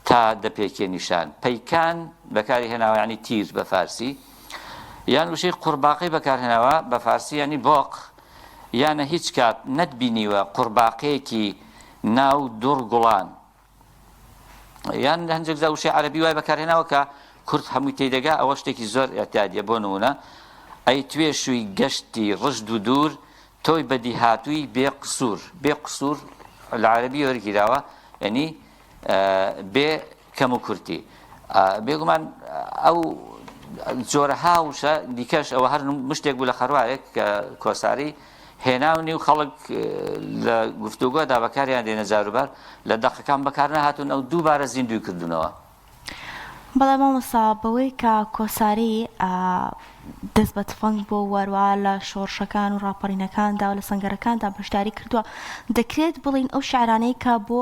تا دەپێکێ نیشان پەیکان بەکاری هێناوە یعنی تیر بە فارسی یان وشەی قورباقی بەکارهێناوە بە فارسی ینی بۆق یانە هیچ کات نەتبینیوە قورباقەیەکی ناو دوڕ گوڵان یان هەندێک جا وشەی عەرەبی وای بەکارهێناوە کە کورد هەمووی تێدەگا ئەوە شتێکی زۆر ئێتیادیە بۆ نمونە ئەی توێشووی گەشتی ڕژد و دوور تۆی بەدی هاتووی بێ قسوور لە عەرەبی وەرگیراوە ینی بێ کەم و کورتی بێگومان ئەو جۆرە هاوشە دیکەش ئەوە هەر مشتێک بوو لە خەروارێک کە کۆساری هێناونی و خەڵک لە گفتوگۆدا بەکاریان دێنە جاروبار لە دەقەکان بەکار نەهاتون ئەو دووبارە زیندوی کردوونەوە بەڵام مامۆستا بەوەی کە کۆساری دەست بە تفەنگ بۆ وەروە لە شۆڕشەکان و ڕاپەڕینەکاندا و لە سەنگەرەکاندا بەشداری کردووە دەکرێت بڵین ئەو شاعرانەی کە بۆ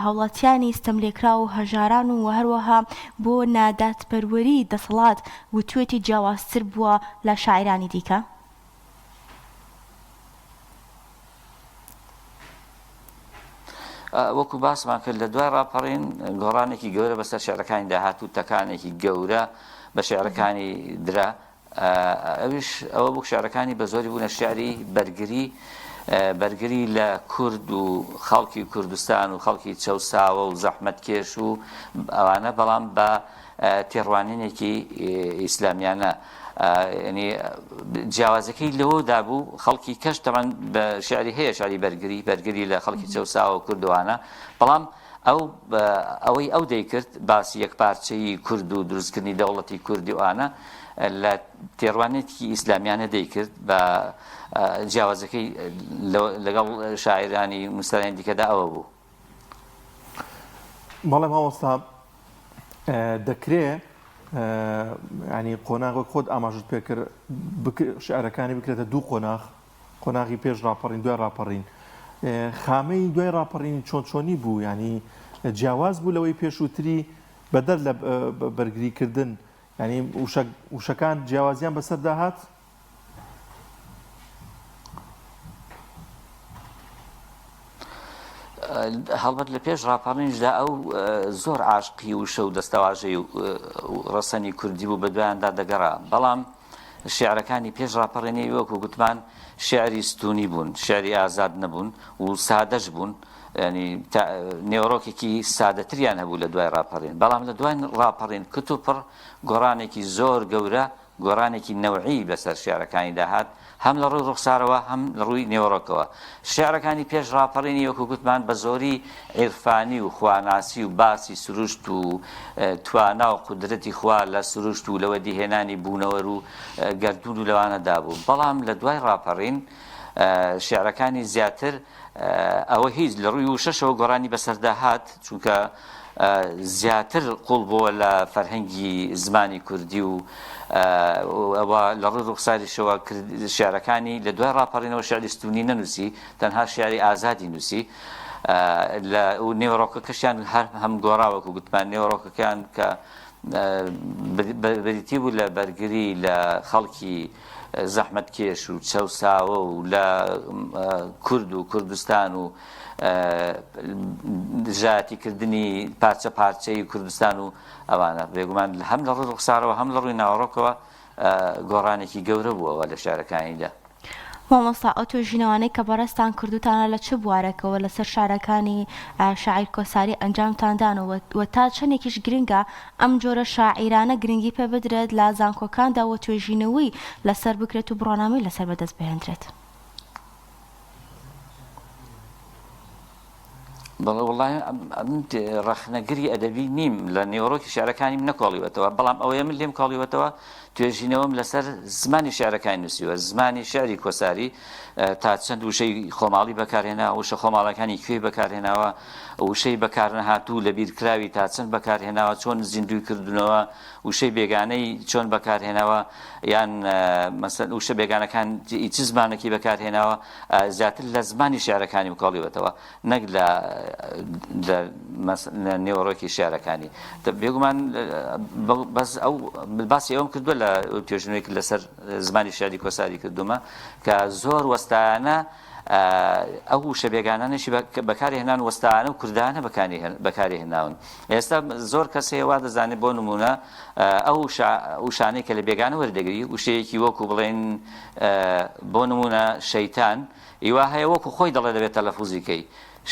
هەوڵاتیانی ستەملێکرا و هەژاران و هەروەها بۆ ناداتپەروەری دەسەڵات وتوێتی جیاوازتر بووە لە شاعرانی دیکە وەکو باسمان کرد لە دوای ڕاپەڕین گۆڕانێکی گەورە بەسەر شێعرەکانی داهات و تەکانێکی گەورە بە شێعرەکانی درا ئەویش ئەوە بوو شێعرەکانی بە زۆری بوونە شێعری بەرگری لە کورد و خەڵکی کوردستان و خەڵکی چەوساوە و زەحمەتکێش و ئەوانە بەڵام بە تێڕوانینێکی ئیسلامیانە ینی جیاوازەکەی لەوەدا بوو خەڵکی کەش تەمان بە شعری هەیە شعری بەرگری لە خەڵکی چەوساوە و کوردوانە بەڵام ئەوەی ئەو دەیکرد باسی یەکپارچەی کورد و دروستکردنی دەوڵەتی کوردی وانە لە تێڕوانێتی ئیسلامیانە دەیکرد بە جیاوازەکەی لەگەڵ شاعرانی موسڵێن دیکەدا ئەوە بوو بەڵێ مامۆستا دەکرێت ینی قۆناغی خۆت ئاماژت پێکرد شعرەکانی بکرێتە دوو قۆناغی پێش ڕاپەڕین دوای ڕاپەڕین خامەی دوای ڕاپەڕین چۆنی بوو ینی جیاواز بوو لەوەی پێشووتری بەدەر لە بەرگریکردن ینی وشەکان جیاوازیان بەسەر داهات هەڵبەت لە پێش ڕاپەڕینشدا ئەو زۆر عاشقی وشە و دەستەواژەی و ڕەسەنی کوردی بوو بە دوایاندا دەگەڕا بەڵام شێعرەکانی پێش ڕاپەڕینی وەکو گوتمان شێعری ستونی بوون شێعری ئازاد نەبوون و سادەش بوون ینی نێوڕۆکێکی سادەتریان هەبوو لە دوای ڕاپەڕین بەڵام لە دوای ڕاپەڕین کت و پڕ گۆڕانێکی زۆر گەورە گۆڕانێکی نەوعی بەسەر شێعرەکانی داهات هەم لە ڕووی ڕوخسارەوە هەم لە ڕووی نێوڕۆکەوە شێعرەکانی پێش ڕاپەڕینی وەکو گوتمان بە زۆری عیرفانی و خواناسی و باسی سروشت و توانا و قودرەتی خوا لە سروشت و لەوە دیهێنانی بوونەوەر و گەردون و لەوانەدا بوو بەڵام لە دوای ڕاپەڕین شێعرەکانی زیاتر ئەوە هیچ لە ڕووی وشەشەوە گۆڕانی بەسەرداهات چونکە زیاتر قوڵ بووە لە فەرهەنگی زمانی کوردی و ئەوە لە ڕووی ڕوخساریشەوە شێعرەکانی لە دوای ڕاپەڕینەوە شێعری ستونی نەنووسی تەنها شێعری ئازادی نووسی و نێوڕۆکەکەشیان هەم گۆڕاوەکو گوتمان نێوڕۆکەکان کە بریتی بوو لە بەرگری لە خەڵکی زەحمەتکێش و چەوساوە و لە کورد و کوردستان و ژاتیکردنی پارچە پارچەی کوردستان و ئەوانە بێگومان هەم لە ڕووی ڕوخسارەوە هەم لە ڕووی ناوەڕۆکەوە گۆڕانێکی گەورە بووەوە لە شارەکانیدا مامۆستا ئەو توێژینەوانەی کە بەڕێستان کردوتانە لە چ بوارێکەوە لەسەر شارەکانی شاعیر کۆساری ئەنجامتاندانەوە و تا چەندێکیش گرنگە ئەم جۆرە شاعیرانە گرنگی پێ بدرێت لە زانکۆکاندا و توێژینەوەی لەسەر بکرێت و بڕۆنامەی لەسەر بەدەست بهێنرێت بەڵێ وڵای ڕەخنەگری ئەدەبی نیم لە نێوڕۆکی شارەکانیم نەکۆڵیوەتەوە بەڵام ئەوەیە من لێم کۆڵیوەتەوە توێژینەوەم لەسەر زمانی شارەکانی نووسیوە زمانی شاری کۆساری تا چەند وشەی خۆماڵی بەکارهێنا وشە خۆماڵەکانی کوێی بەکارهێناوە وشەی بەکارنەهاتوو لە بیرکراوی تا چەند بەکارهێناوە چۆن زیندوی کردنەوە وشەی بێگانەی چۆن بەکارهێناوە یان مەسەن وشە بێگانەکان چ زمانێکی بەکارهێناوە زیاتر لە زمانی شارەکانی کۆڵیوەتەوە نەک لە نێوڕۆکی شارەکانی بێگومان بەس ئەو باسی ئەوم کردووە لە توێژینەوەیەک لەسەر زمانی شاری کۆساری کردومە کە زۆر وەستایانە ئەو وشە بێگانانێکی بەکاری هێنان وەستایانە و کوردانە بەکاری هێناون ئێستا زۆر کەس هەیە وا دەزانێت بۆ نمونە ئەو وشانەی کە لە بێگانە وەردەگری وشەیەکی وەکو بڵێن بۆ نمونە شەیتان ئیوا هەیە وەکو خۆی دەڵێ دەبێت تەلەفوزیکەی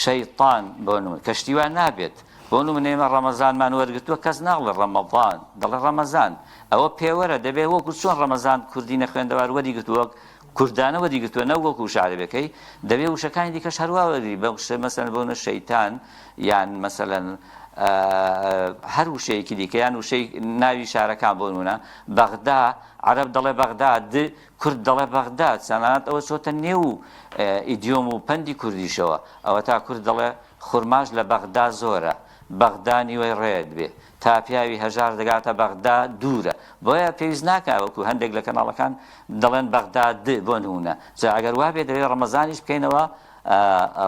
شەیطان بۆ نمونە کەشتیوان نابێت بۆ نمونە ئێمە ڕەمەزانمان وەرگرتووە کەس ناڵێ ڕەمەضان دەڵێ ڕەمەزان ئەوە پێوەرە دەبێت وەکو چۆن ڕەمەزان کوردی نەخوێندەوار وەری گرتووە کوردانە وەری گرتووە نە وەکو شارەبەکەی دەبێت وشەکانی دیکەش هەروە وەری بە وشە مەسەلەن بۆ نە شەیتان یان مەسەلەن هەر وشەیەکی دیکە یان وشەی ناوی شارەکان بۆ نمونە بەغدا عەرەب دەڵێ بەغداد کورد دەڵێ بەغداد چەنانەت ئەوە چۆتە نێو ئیدیۆم و پەندی کوردیشەوە ئەوە تا کورد دەڵێ خورماش لە بەغدا زۆرە بەغدا نیوەی ڕێت بێ تا پیاوی هەژار دەگاتە بەغدا دوورە بۆیە پێویست ناکە وەکو هەندێک لە کەناڵەکان دەڵێن بەغدا بۆ نمونە ئەگەر وا بێ دەوێت ڕەمەزانیش بکەینەوە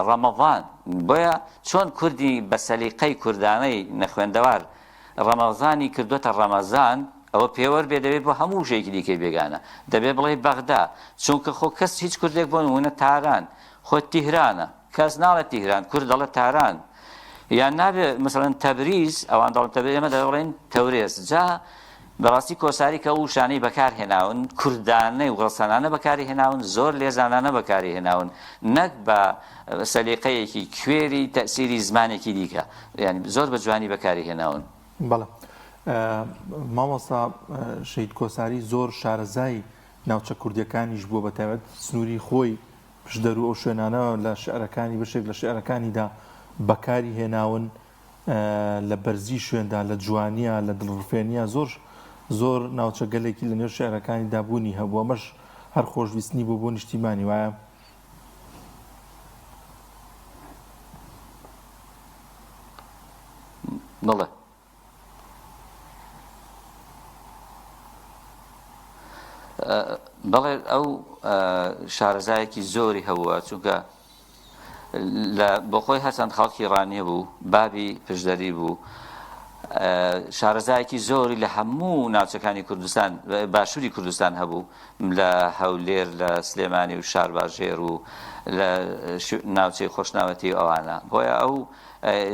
ڕەمەضان بۆیە چۆن کوردی بە سەلیقەی کوردانەی نەخوێندەوار ڕەمەزانی کردوتە ڕەمەزان ئەوە پێوەەر بێ دەبێت بۆ هەموو شەیەکی دیکەی بێگانە دەبێت بڵێ بەغدا چونکە خۆ کەس هیچ کوردێک بۆ نمونە تاران خۆ تیهرانە کەس ناڵێت تیهران کورد دەڵێت تاران یان نابێت مەسەڵەن تەبریز ئەوان دەڵێن تەبریز ئێمە دەڵێن تەورێز جا بەڕاستی کۆساری کە ئەو شانەی بەکارهێناون کوردانەی و ڕەسەنانە بەکارهێناون زۆر لێزانانە بەکارهێناون نەک بە سەلیقەیەکی کوێری تەسیری زمانێکی دیکە یعنی زۆر بە جوانی بەکارهێناون بەڵێ مامۆستا شەید کۆساری زۆر شارەزای ناوچە کوردیەکانیش بووە بەتایبەت سنووری خۆی پشدەرو ئەو شوێنانە لە شعرەکانی بەشێک لە شعرەکانیدا بەکاری هێناون لە بەرزی شوێندا لە جوانیە لە دڵڕفێنیە زۆر ناوچە گەلێکی لە نێو شعرەکانی دابوونی هەبووە مەش هەر خۆشویستنی بوو بۆ نیشتیمانی وایە بڵێ بەڵێ ئەو شارەزایەکی زۆری هەبووە چونکە بۆ خۆی هەرچەند خەڵکی ڕانیە بوو بابی پشدەری بوو شارەزایەکی زۆری لە هەموو ناوچەکانی کوردستان باشووری کوردستان هەبوو لە هەولێر لە سلێمانی و شارباژێر و لە ناوچەی خۆشناوەتی ئەوانە بۆیە ئەو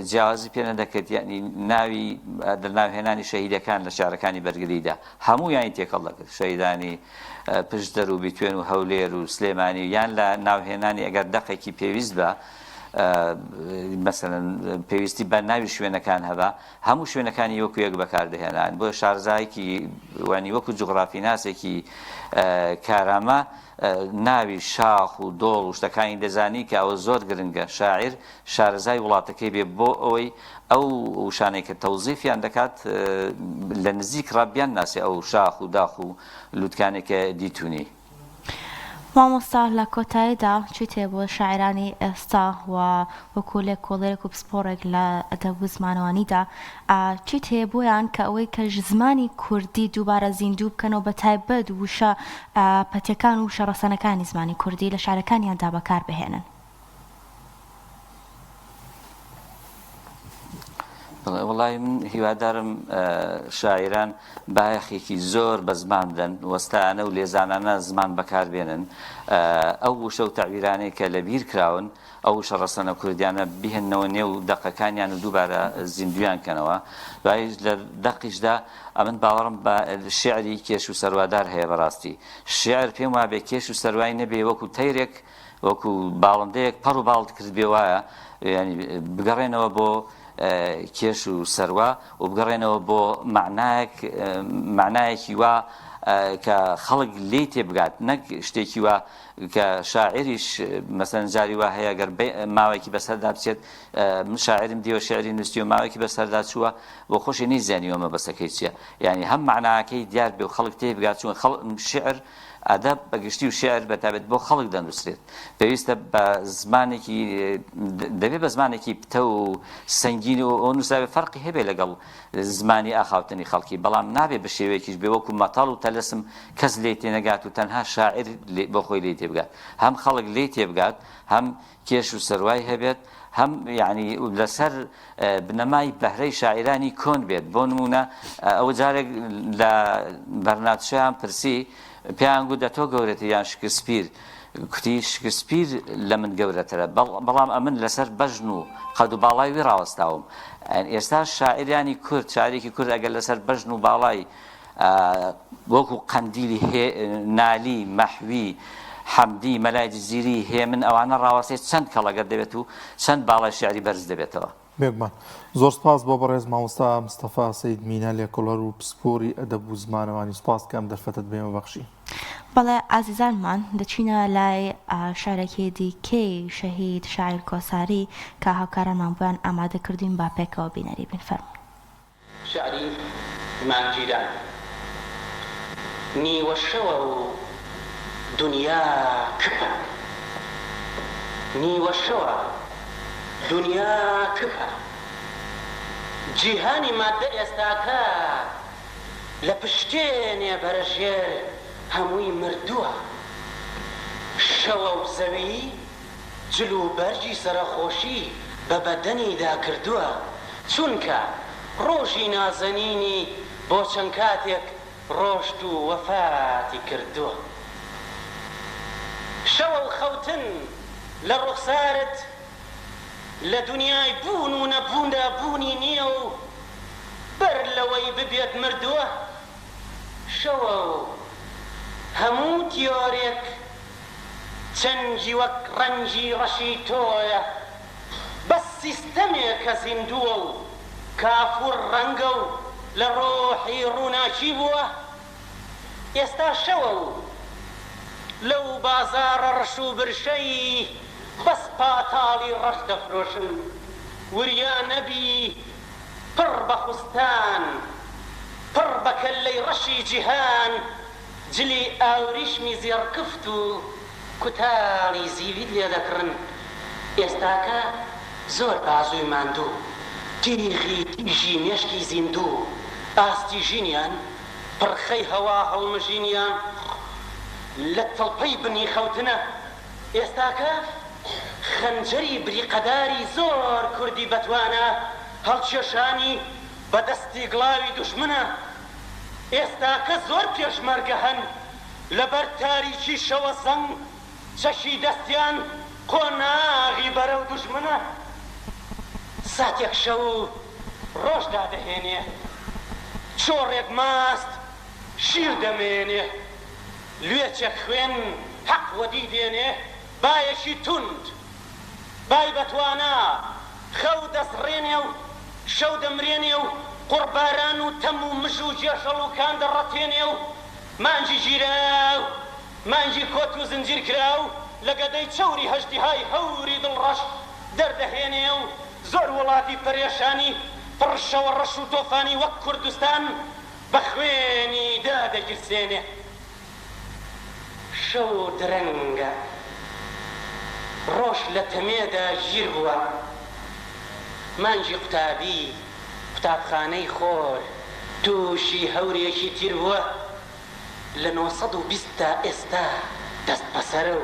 جیاوازی پێ نەدەکرد یعنی ناوی دەرناوهێنانی شەهیدەکان لە شارەکانی بەرگریدا هەموو یانی تێکەڵ دەکرد شەهیدانی پشدەر و بیتوێن و هەولێر و سلێمانی یان لە ناوهێنانی ئەگەر دەقێکی پێویست بە مەسەڵەن پێویستی بە ناوی شوێنەکان هەبا هەموو شوێنەکانی وەکو یەک بەکاردەهێنان بۆ شارزایەکی وانی وەکو جوغرافی ناسێکی کارامە ناوی شاخ و دۆڵ و شتەکانی دەزانی کە ئەوە زۆر گرنگە شاعیر شارەزای وڵاتەکەی بێ بۆ ئەوەی ئەو شانێک کە تەوزیفیان دەکات لە نزیک ڕابیان ناسێ ئەو شاخ و داخ و لووتکانێکە دیتونی مامۆستا لە کۆتاییدا چی تێ بۆ شاعرانی ئێستا و وەکو لێک کۆڵێرێک و پسپۆڕێک لە ئەدەب و زمانەوانیدا چی تێ بۆیان کە ئەوەی کە زمانی کوردی دووبارە زیندوو بکەنەوە بە تایبەت وشە پەتیەکان و شەڕەسەنەکانی زمانی کوردی لە شارەکانیاندا بەکار بهێنن وڵای من هیوادارم شاعران بایەخێکی زۆر بە زمان بدەن وەستانە و لێزانانە زمان بەکاربێنن ئەو وشە و تەعبیرانەی کە لەبیر کراون ئەو وشە ڕەسەنە کوردیانە بهێننەوە نێو دەقەکانیان و دووبارە زیندویان کەنەوە دوای لە دەقیشدا ئەمن باوەڕم بە شیعری کێش و سەروادار هەیە بەڕاستی شیعر پێم وابێ کێش و سەروای نەبێ وەکو تەیرێک وەکو باڵندەیەک پەڕ و باڵت کرد بێ وایە ینی بگەڕێنەوە بۆ کێش و سەروا و بگەڕێنەوە بۆ معنایەکی وا کە خەڵک لێی تێبگات نەک شتێکی وە کە شاعریش مەسەن جاری وا هەیە گەر ماوەیەکی بەسەردا بچێت شاعرم دیوە شعری نووسی و ماوەیەکی بەسەردا چووە بۆ خۆشی نەیزانیوە مەبەستەکەی چییە یعنی هەم معناکەی دیار بێ و خەڵک تێبگات چون شعر ئەدەب بەگشتی و شعر بەتابێت بۆ خەڵک دەنووسرێت پێویستە بە زمانێکی دەبێت بە زمانێکی پتە و سەنگین و ئەو نووسراوێ فەرقی هەبێ لەگەڵ زمانی ئاخاوتنی خەڵکی بەڵام نابێ بە شێوەیەکیش بێ وەکو مەتاڵ و تەلەسم کەس لێ تێنەگات و تەنها شاعر بۆ خۆی لێ تێبگات هەم خەڵک لێ تێبگات هەم کێش و سەروای هەبێت هەم یعنی لەسەر بنەمای بەهرەی شاعرانی کۆن بێت بۆ نمونە ئەوە جارێک لە بەرناتشیان پرسی پێیان گوت دەتۆ گەورەتە یان شکسپیر کوتی شکسپیر لە من گەورەترە بەڵام ئەمن لەسەر بەژن و قەد و باڵای وی ڕاوەستاوم ئێستا شاعریانی کورد شاعرێکی کورد ئەگەر لەسەر بەژن و باڵای وەکو قەندیلی نالی مەحوی حەمدی مەلای جزیری هێمن ئەوانە ڕاوەستێت چەند کەڵەگەر دەبێت و چەند باڵای شعری بەرز دەبێتەوە بێگومان زۆر سپاس بۆ بەڕێز مامۆستا مستەفا سەید مینا لێکۆڵەر و پسپۆری ئەدەب و زمانەوانی سپاس کەم دەرفەتت بێمە بەخشی بەڵێ ئازیزانمان دەچینە لای شارێکی دیکەی شەهید شاعیر کۆساری کە هاوکارانمان بۆیان ئامادەکردین با پێکەوە بینەری بن فەرمووی شعری مانگیران نیوە شەوە و دنیا کپە نیوە شەوە دنیا کپە جیهانی مادە ئێستاکە لە پشتێنێ بەرەژێر هەمووی مردووە شەوە و زەوی جل و بەرجی سەرخۆشی بە بەدەنیدا کردووە چونکە ڕۆژی نازەنینی بۆ چەند کاتێک ڕۆشت و وەفاتی کردووە شەوە و خەوتن لە ڕوخسارت لە دنیای بوون و نەبووندا بوونی نییە و بەر لەوەی ببێت مردووە شەوە و هەموو تیۆرێک چەنجی وەک ڕەنجی ڕەشی تۆیە بەس سیستەمێکە زیندووە و کافور ڕەنگە و لە ڕۆحی ڕووناچی بووە ئێستا شەوە و لەو بازارە ڕەش و برشەی بەس پاتاڵی ڕەش دەفرۆشن وریا نەبی پڕ بە خوستان پڕ بە کەللەی ڕەشی جیهان جلی ئاوریشمی زێڕکفت و کوتاڵی زیوید لێ دەکڕن ئێستاکە زۆر بازووی ماندوو تیژی مێشکی زیندوو ئاستی ژینیان پڕخەی هەوا هەڵمژینیان لە تەڵپەی بنی خەوتنە ئێستاکە خەنجەری بریقەداری زۆر کوردی بەتوانە هەڵکێشانی بەدەستی گڵاوی دوژمنە ئێستاکە زۆر پێشمەرگە هەن لەبەر تاریکی شەوە سەنگ چەشی دەستیان قۆناغی بەرەو دوژمنە ساتێک شەو ڕۆژدا دەهێنێ چۆڕێک ماست شیر دەمێنێ لوێچێک خوێن حەق وەدی دێنێ بایەکی توند بای بەتوانە خەو دەسڕێنێ و شەو دەمرێنێ و قورباران و تەم و مژ و جێشەڵ و کان دەڕەتێنێ و مانجی ژیراو مانجی کۆت و زنجیر کراو لە گەدەی چەوری هەژدیهای هەوری دڵڕەش دەردەهێنێ و زۆر وڵاتی پەرێشانی پڕشەوە ڕەش و تۆفانی وەک کوردستان بە خوێنی دادەگیرسێنێ شەو درەنگە ڕۆژ لە تەمێدا ژیر بووە مانجی قوتابی قوتابخانەی خۆر تووشی هەورێکی تیر بووە لە 920 تا ئێستا دەست بەسەرە و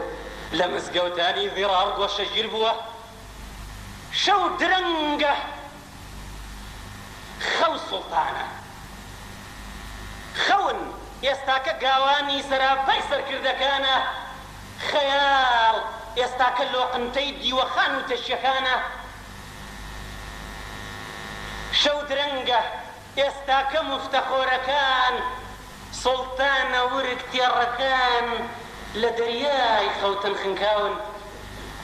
لە مزگەوتانی ڤێڕاڵ گۆشە ژیر بووە شەو درەنگە خەو سوڵتانە خەون ئێستاکە گاوانی سەراپای سەرکردەکانە خەیاڵ ئێستاکە لۆقنتەی دیوەخان و تەشیەکانە شەو درەنگە ئێستاکە مفتەخۆرەکان سوڵتانە ورگ تێڕەکان لە دەریای خەوتن خنکاون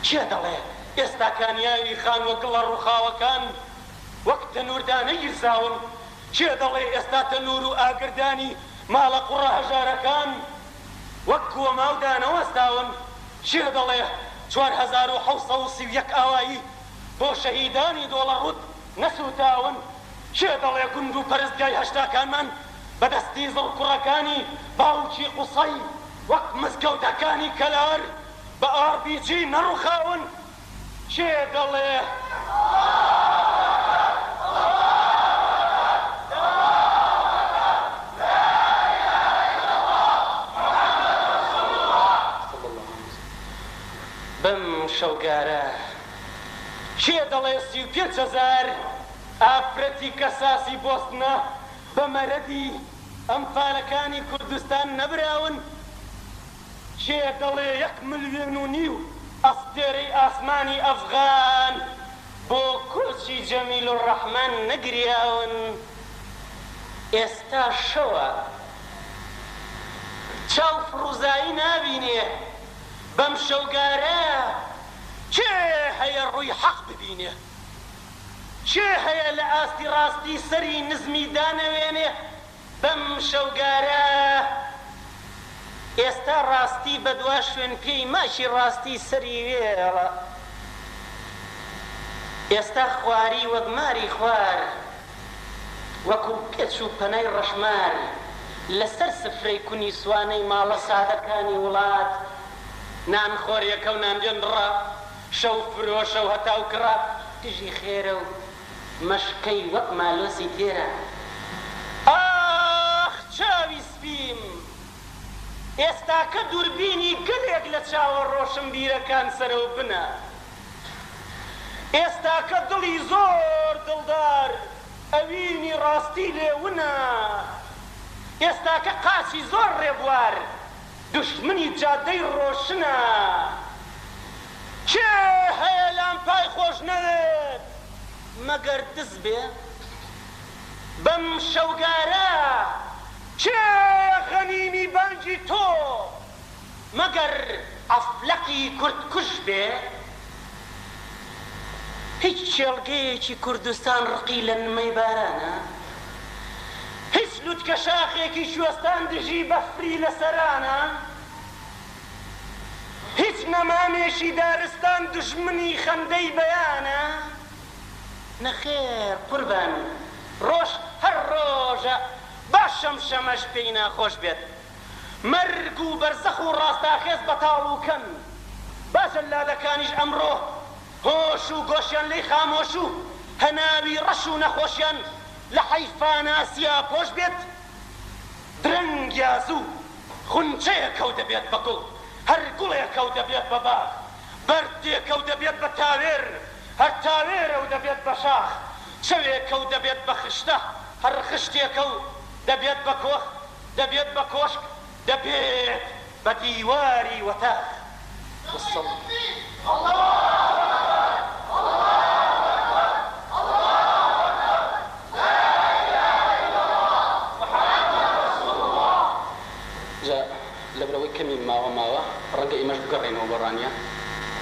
چێ دەڵێ ئێستاکانیاوی خان وە گڵە ڕووخاوەکان وەک تەنووردانە گیرزاون چێ دەڵێ ئێستا تەنوور و ئاگردانی ماڵە قوڕە هەژارەکان وەک کووەما و دانەوەستاون چێ دەڵێ 4731 ئاوایی بۆ شەهیدانی دۆڵەڕوت نەسووتاون چێ دەڵێ گوند و پەرستگای هەشتاکانمان بەدەستی زڵ کوڕەکانی باوکی قوسەی وەک مزگەوتەکانی کەلار بە ئاربیجی نەڕووخاون چێ دەڵێ بەم شەوگارە چێ دەڵێ 35,000 ئافرەتی کەساسی بۆستنە بە مەرەدی ئەم فالەکانی کوردستان نەبراون چێ دەڵێ 1,5 ملیۆن ئەستێرەی ئاسمانی ئەفغان بۆ کورچی جەمیل و ڕەحمان نەگریاون ئێستا شەوە چاو فڕوزایی نابینێ بەم شەوگارە چێ هەیە ڕووی حەق ببینێ چێ هەیە لە ئاستی ڕاستی سەری نزمی دانەوێنێ بەم شەوگارە ئێستا ڕاستی بە دوا شوێن پێی ماشی ڕاستی سەری وێڵە ئێستا خواری وەک ماری خوار وەکو پێچ و پەنای ڕەشمار لەسەر سفرەی کونی سوانەی ماڵە سادەکانی وڵات نانخۆریەکە و نانجێنڕە شەو فرۆشە و هەتاو کڕە دژی خێرە و مەشکەی وەک مالۆسی تێرە ئاخ چاوی سپیم ئێستاکە دووربینی گەلێک لە چاوە ڕۆشن بیرەکان سەرە و بنە ئێستاکە دڵی زۆر دڵدار ئەوینی ڕاستی لێونە ئێستاکە قاچی زۆر ڕێبوار دوشمنی جادەی ڕۆشنە چێ هەیە لامپای خۆش نەوێت مەگەر دز بێ بەم شەوگارە چێ غەنیمی بانگی تۆ مەگەر ئەفلەقی کوردکوژ بێ هیچ چێڵگەیەکی کوردستان ڕقی لە نمەی بارانە هیچ لوتکە شاخێکی شوێستان دژی بەفری لە سەرانە هیچ نەمامێشی دارستان دژمنی خەندەی بەیانە نەخێر قوربان ڕۆژ هەر ڕۆژە باشەم شەمەش پێی ناخۆش بێت مەرگ و بەرزەخ و ڕاستاخێز بەتاڵ و کەم باشە لادەکانیش ئەمڕۆ هۆش و گۆشیان لێی خامۆش و هەناوی ڕەش و نەخۆشیان لە حەیفان ئاسیا پۆش بێت درەنگ یازوو خونچەیەکەو دەبێت بە گوڵ هەر گوڵێکەو دەبێت بە باغ بەردێکەو دەبێت بە تاوێر هەر تاوێرەو دەبێت بە شاخ شەوێکەو دەبێت بە خشتە هەر خشتێکەو دەبێت بە کۆخ دەبێت بە کۆشک دەبێت بە دیواری وەتاخ لەبەرەوەی کەمی ماوە ڕەنگە ئێمەش بگەڕێنەوە بە ڕانیە